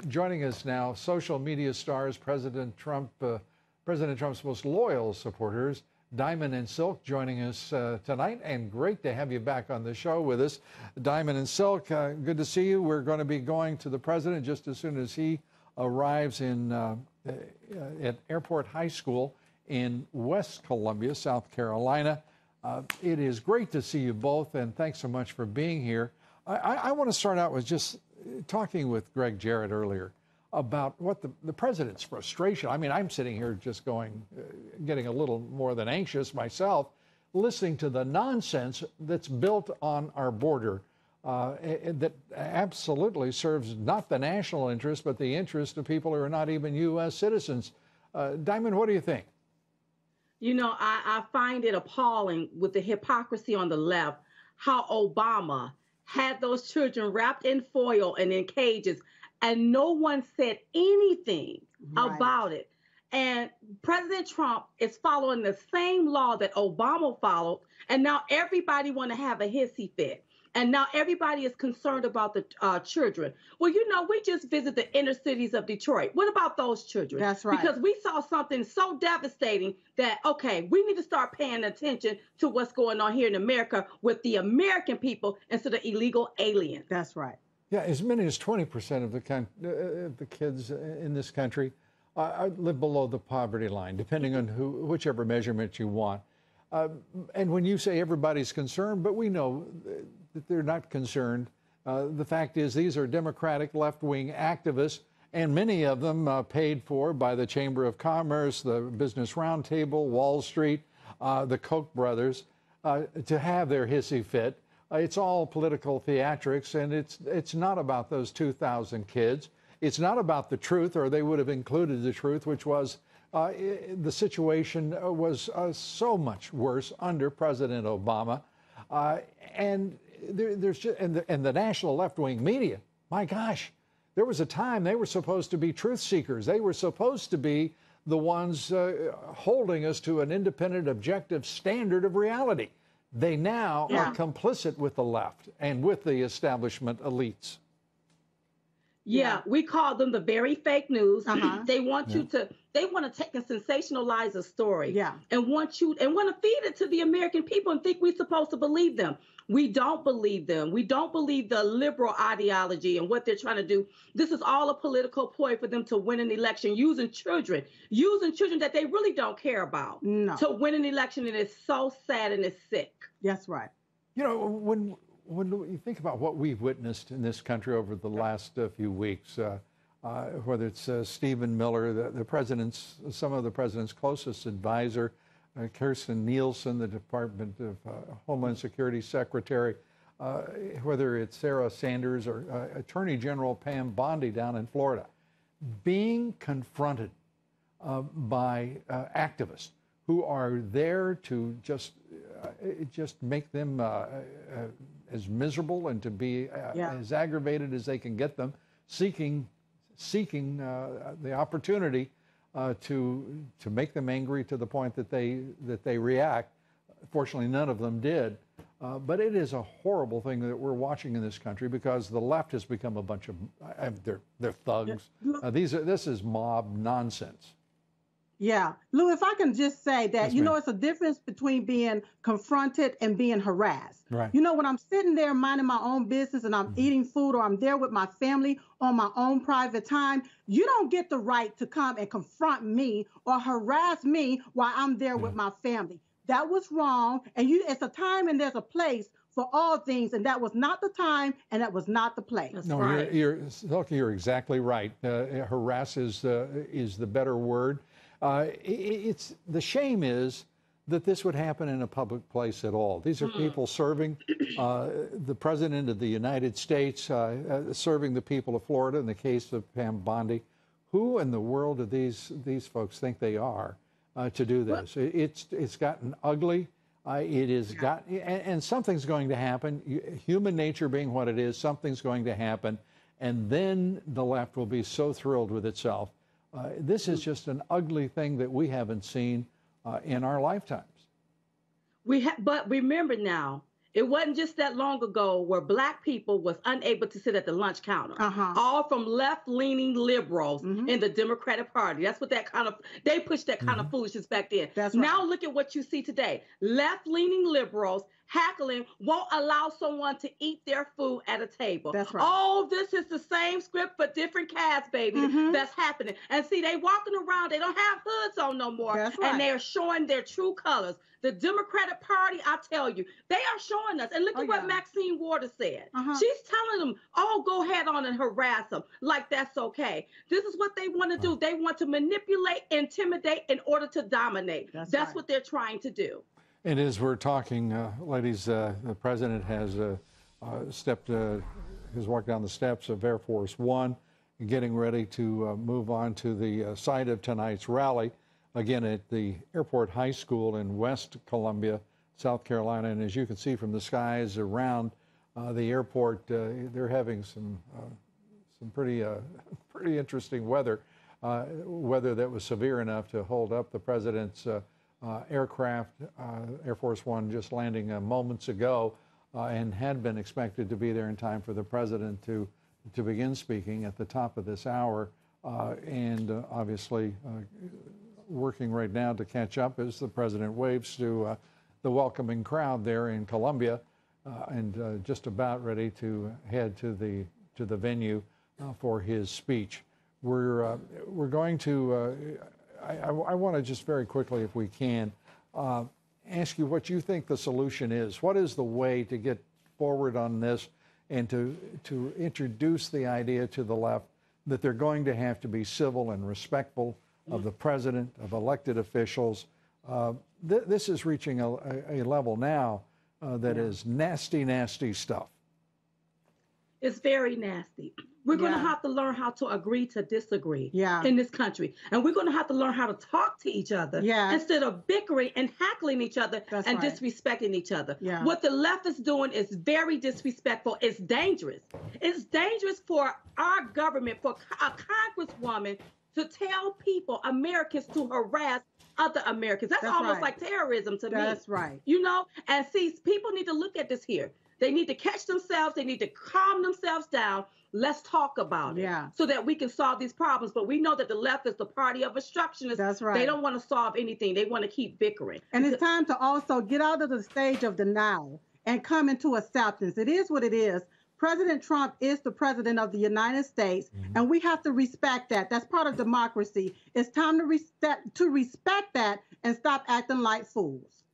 Joining us now, social media stars, President Trump's most loyal supporters, Diamond and Silk, joining us tonight, and great to have you back on the show with us. Diamond and Silk, good to see you. We're going to be going to the president just as soon as he arrives at Airport High School in West Columbia, South Carolina. It is great to see you both, and thanks so much for being here. I want to start out with just talking with Greg Jarrett earlier about what the president's frustration. I mean, I'm sitting here just getting a little more than anxious myself, listening to the nonsense that's built on our border that absolutely serves not the national interest, but the interest of people who are not even U.S. citizens. Diamond, what do you think? You know, I find it appalling with the hypocrisy on the left, how Obama had those children wrapped in foil and in cages, and no one said anything about it. And President Trump is following the same law that Obama followed, and now everybody want to have a hissy fit. And now everybody is concerned about the children. Well, you know, we just visit the inner cities of Detroit. What about those children? That's right. Because we saw something so devastating that, okay, we need to start paying attention to what's going on here in America with the American people instead of illegal aliens. That's right. Yeah, as many as 20% of the kids in this country live below the poverty line, depending on whichever measurement you want. And when you say everybody's concerned, but we know that they're not concerned. The fact is these are Democratic left-wing activists, and many of them paid for by the Chamber of Commerce, the Business Roundtable, Wall Street, the Koch brothers, to have their hissy fit. It's all political theatrics, and it's not about those 2,000 kids. It's not about the truth, or they would have included the truth, which was the situation was so much worse under President Obama, and there's just, and the national left-wing media. My gosh, there was a time they were supposed to be truth seekers. They were supposed to be the ones holding us to an independent, objective standard of reality. They now are complicit with the left and with the establishment elites. Yeah, we call them the very fake news. They want you to, they want to take and sensationalize a story. And want to feed it to the American people and think we're supposed to believe them. We don't believe them. We don't believe the liberal ideology and what they're trying to do. This is all a political ploy for them to win an election using children that they really don't care about to win an election. And it's so sad and it's sick. That's right. You know, when you think about what we've witnessed in this country over the last few weeks, whether it's Stephen Miller, some of the president's closest advisor, Kirstjen Nielsen, the Department of Homeland Security Secretary, whether it's Sarah Sanders or Attorney General Pam Bondi down in Florida, being confronted by activists who are there to just make them as miserable and to be as aggravated as they can get them, seeking the opportunity to make them angry to the point that they react. Fortunately, none of them did. But it is a horrible thing that we're watching in this country because the left has become a bunch of they're thugs. This is mob nonsense. Yeah. Lou, if I can just say that, you know, it's a difference between being confronted and being harassed. Right. You know, when I'm sitting there minding my own business and I'm eating food or I'm there with my family on my own private time, you don't get the right to come and confront me or harass me while I'm there with my family. That was wrong. And it's a time and there's a place for all things, and that was not the time and that was not the place. That's right. You're exactly right. Harass is the better word. It's the shame is that this would happen in a public place at all. These are people serving the President of the United States, serving the people of Florida in the case of Pam Bondi. Who in the world do these folks think they are to do this? It's gotten ugly. And something's going to happen. Human nature being what it is, something's going to happen. And then the left will be so thrilled with itself. This is just an ugly thing that we haven't seen in our lifetimes. But remember now, It wasn't just that long ago where Black people was unable to sit at the lunch counter. All from left-leaning liberals in the Democratic Party. That's what they pushed that kind of foolishness back then. Now look at what you see today. Left-leaning liberals hackling won't allow someone to eat their food at a table. That's right. Oh, this is the same script for different casts, baby. That's happening. And see, they walking around, they don't have hoods on no more. That's right. And they're showing their true colors. The Democratic Party, I tell you, they are showing us. And look at what Maxine Waters said. She's telling them, oh, go ahead on and harass them like that's okay. This is what they want to do. They want to manipulate, intimidate in order to dominate. That's right. what they're trying to do. And as we're talking, ladies, the president has has walked down the steps of Air Force One, getting ready to move on to the site of tonight's rally, again at the Airport High School in West Columbia, South Carolina. And as you can see from the skies around the airport, they're having some pretty interesting weather that was severe enough to hold up the president's aircraft. Air Force One just landing moments ago and had been expected to be there in time for the president to begin speaking at the top of this hour, and obviously working right now to catch up as the president waves to the welcoming crowd there in Columbia, and just about ready to head to the venue for his speech. We're going to I want to just very quickly, if we can, ask you what you think the solution is. What is the way to get forward on this and to introduce the idea to the left that they're going to have to be civil and respectful of the president, of elected officials? This is reaching a level now that is nasty, nasty stuff. It's very nasty. We're going to have to learn how to agree to disagree in this country. And we're going to have to learn how to talk to each other instead of bickering and hackling each other and disrespecting each other. What the left is doing is very disrespectful. It's dangerous. It's dangerous for our government, for a congresswoman to tell people, Americans, to harass other Americans. That's almost like terrorism to me. That's right. You know? And see, people need to look at this here. They need to catch themselves. They need to calm themselves down. Let's talk about it so that we can solve these problems. But we know that the left is the party of obstructionists. That's right. They don't want to solve anything. They want to keep bickering. And it's time to also get out of the stage of denial and come into acceptance. It is what it is. President Trump is the president of the United States, and we have to respect that. That's part of democracy. It's time to respect that and stop acting like fools.